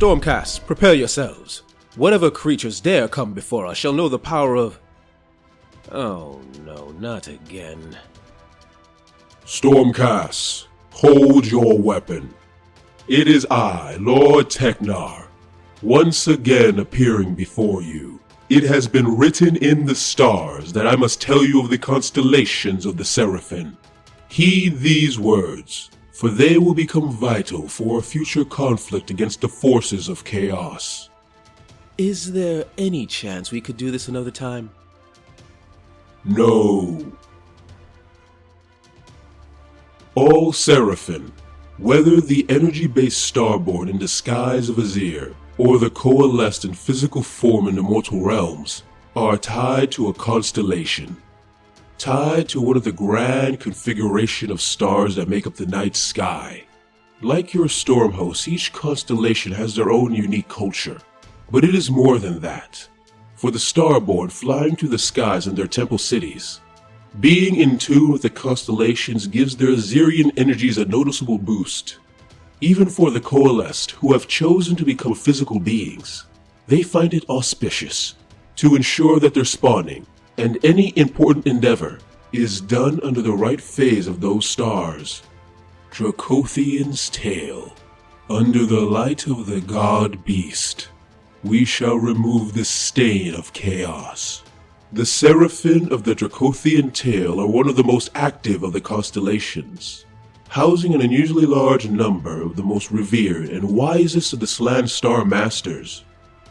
Stormcast, prepare yourselves. Whatever creatures dare come before us shall know the power of... Oh no, not again. Stormcast, hold your weapon. It is I, Lord Teknar, once again appearing before you. It has been written in the stars that I must tell you of the constellations of the Seraphon. Heed these words, for they will become vital for a future conflict against the forces of chaos. Is there any chance we could do this another time? No. All Seraphon, whether the energy-based starborn in disguise of Azir, or the coalesced in physical form in the mortal realms, are tied to a constellation. Tied to one of the grand configuration of stars that make up the night sky. Like your storm hosts, each constellation has their own unique culture. But it is more than that. For the starborn flying through the skies in their temple cities, being in tune with the constellations gives their Azirian energies a noticeable boost. Even for the coalesced, who have chosen to become physical beings, they find it auspicious to ensure that their spawning and any important endeavor is done under the right phase of those stars. Dracothian's tale. Under the light of the god beast, we shall remove the stain of chaos. The Seraphon of the Dracothian tale are one of the most active of the constellations, housing an unusually large number of the most revered and wisest of the Slan Star Masters.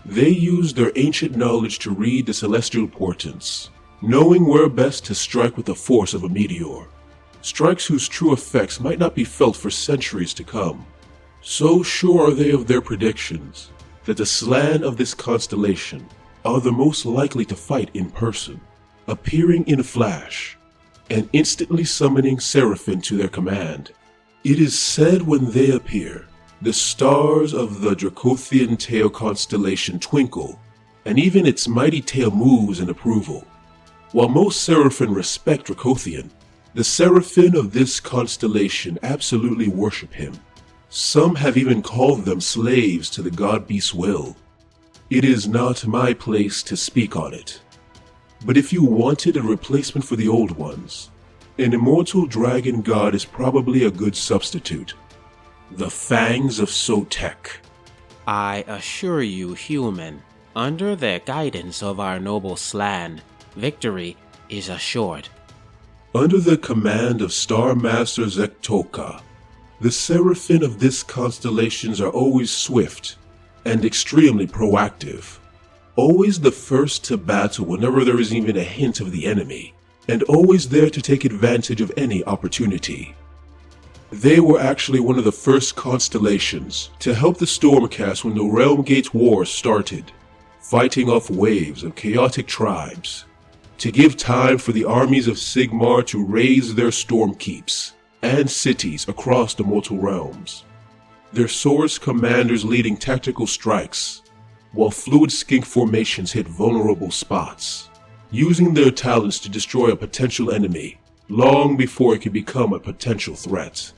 They use their ancient knowledge to read the celestial portents, knowing where best to strike with the force of a meteor, strikes whose true effects might not be felt for centuries to come. So sure are they of their predictions, that the Slan of this constellation are the most likely to fight in person, appearing in a flash, and instantly summoning Seraphon to their command. It is said when they appear, the stars of the Dracothian tail constellation twinkle, and even its mighty tail moves in approval. While most Seraphon respect Dracothian, the Seraphon of this constellation absolutely worship him. Some have even called them slaves to the god beast's will. It is not my place to speak on it. But if you wanted a replacement for the old ones, an immortal dragon god is probably a good substitute. The Fangs of Sotek. I assure you, human, under the guidance of our noble Slan, victory is assured. Under the command of Star Master Zektoka, the Seraphon of this constellations are always swift and extremely proactive. Always the first to battle whenever there is even a hint of the enemy, and always there to take advantage of any opportunity. They were actually one of the first constellations to help the Stormcast when the Realm Gate War started, fighting off waves of chaotic tribes, to give time for the armies of Sigmar to raise their storm keeps and cities across the mortal realms. Their source commanders leading tactical strikes, while fluid skink formations hit vulnerable spots, using their talents to destroy a potential enemy long before it could become a potential threat.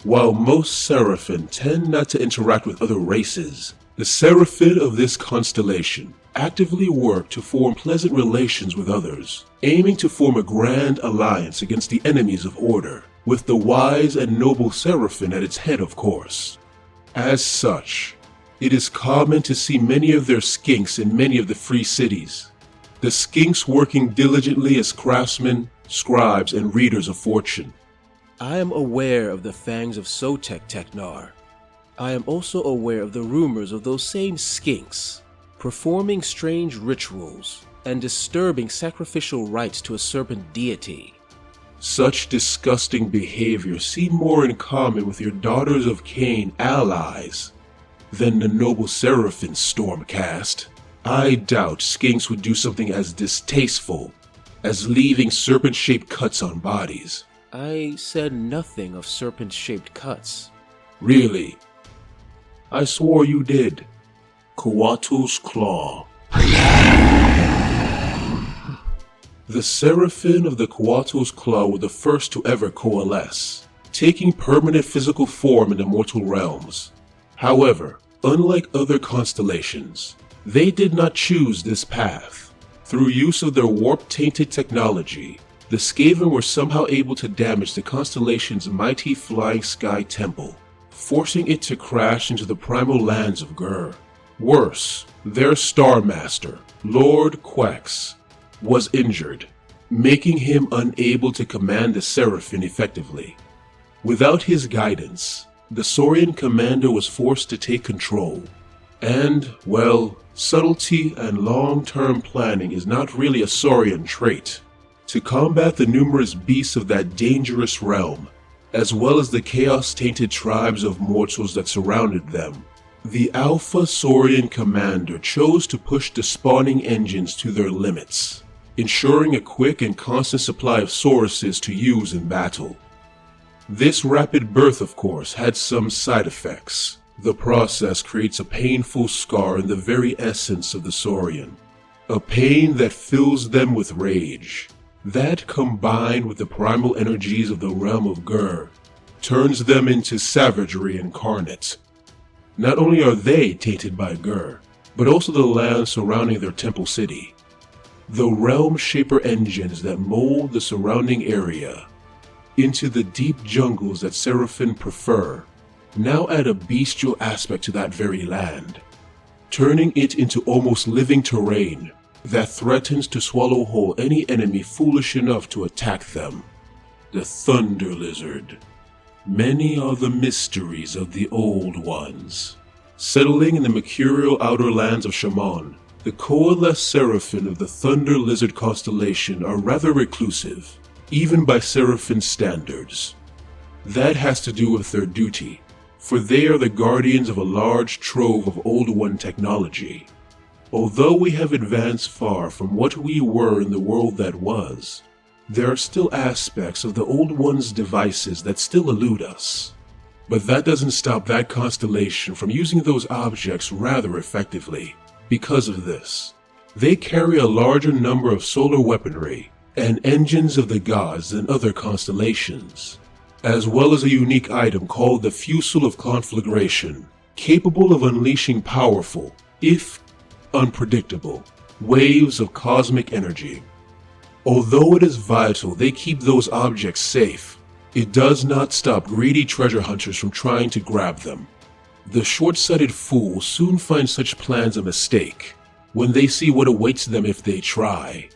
While most Seraphon tend not to interact with other races, the Seraphon of this constellation actively work to form pleasant relations with others, aiming to form a grand alliance against the enemies of order, with the wise and noble Seraphon at its head, of course. As such, it is common to see many of their skinks in many of the free cities, the skinks working diligently as craftsmen, scribes, and readers of fortune. I am aware of the Fangs of Sotek, Teknar. I am also aware of the rumors of those same skinks performing strange rituals and disturbing sacrificial rites to a serpent deity. Such disgusting behavior seem more in common with your Daughters of Cain allies than the noble Seraphon, Stormcast. I doubt skinks would do something as distasteful as leaving serpent-shaped cuts on bodies. I said nothing of serpent-shaped cuts. Really? I swore you did. Coatul's Claw. The Seraphon of the Coatul's Claw were the first to ever coalesce, taking permanent physical form in the mortal realms. However, Unlike other constellations, they did not choose this path. Through use of their warp-tainted technology, the Skaven were somehow able to damage the constellation's mighty flying sky temple, forcing it to crash into the primal lands of Gur. Worse, their Star Master, Lord Quex, was injured, making him unable to command the Seraphon effectively. Without his guidance, the Saurian commander was forced to take control. And, well, subtlety and long-term planning is not really a Saurian trait. To combat the numerous beasts of that dangerous realm, as well as the chaos-tainted tribes of mortals that surrounded them, the Alpha Saurian commander chose to push the spawning engines to their limits, ensuring a quick and constant supply of Sauruses to use in battle. This rapid birth, of course, had some side effects. The process creates a painful scar in the very essence of the Saurian, a pain that fills them with rage. That, combined with the primal energies of the realm of Gur, turns them into savagery incarnate. Not only are they tainted by Gur, but also the land surrounding their temple city. The realm shaper engines that mold the surrounding area into the deep jungles that Seraphon prefer now add a bestial aspect to that very land, turning it into almost living terrain that threatens to swallow whole any enemy foolish enough to attack them. The Thunder Lizard. Many are the mysteries of the Old Ones. Settling in the mercurial outer lands of Shaman, the coalesced Seraphon of the Thunder Lizard constellation are rather reclusive, even by Seraphon standards. That has to do with their duty, for they are the guardians of a large trove of Old One technology. Although we have advanced far from what we were in the world that was, there are still aspects of the Old One's devices that still elude us. But that doesn't stop that constellation from using those objects rather effectively. Because of this, they carry a larger number of solar weaponry and engines of the gods than other constellations, as well as a unique item called the Fusel of Conflagration, capable of unleashing powerful, if unpredictable, waves of cosmic energy. Although it is vital they keep those objects safe, it does not stop greedy treasure hunters from trying to grab them. The short-sighted fools soon find such plans a mistake when they see what awaits them if they try.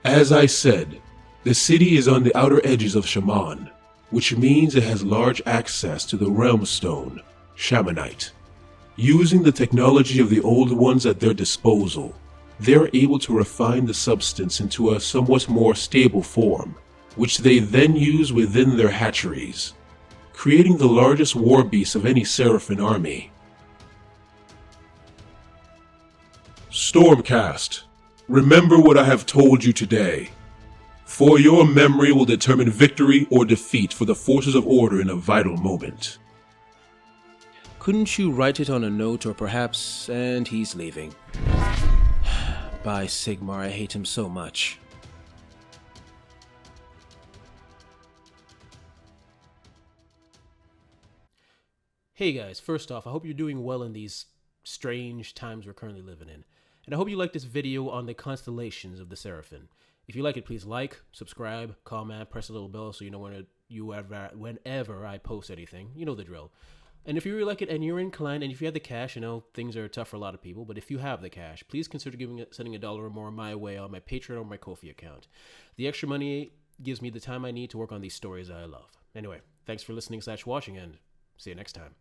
As I said, the city is on the outer edges of Shaman, which means it has large access to the Realm Stone, Shamanite. Using the technology of the Old Ones at their disposal, they are able to refine the substance into a somewhat more stable form, which they then use within their hatcheries, creating the largest war beast of any Seraphon army. Stormcast, remember what I have told you today, for your memory will determine victory or defeat for the forces of order in a vital moment. Couldn't you write it on a note or perhaps... And he's leaving. Bye, Sigmar. I hate him so much. Hey guys, first off, I hope you're doing well in these strange times we're currently living in. And I hope you like this video on the constellations of the Seraphon. If you like it, please like, subscribe, comment, press the little bell so you know whenever I post anything. You know the drill. And if you really like it and you're inclined, and if you have the cash, I know things are tough for a lot of people, but if you have the cash, please consider sending $1 or more my way on my Patreon or my Ko-fi account. The extra money gives me the time I need to work on these stories I love. Anyway, thanks for listening/watching, and see you next time.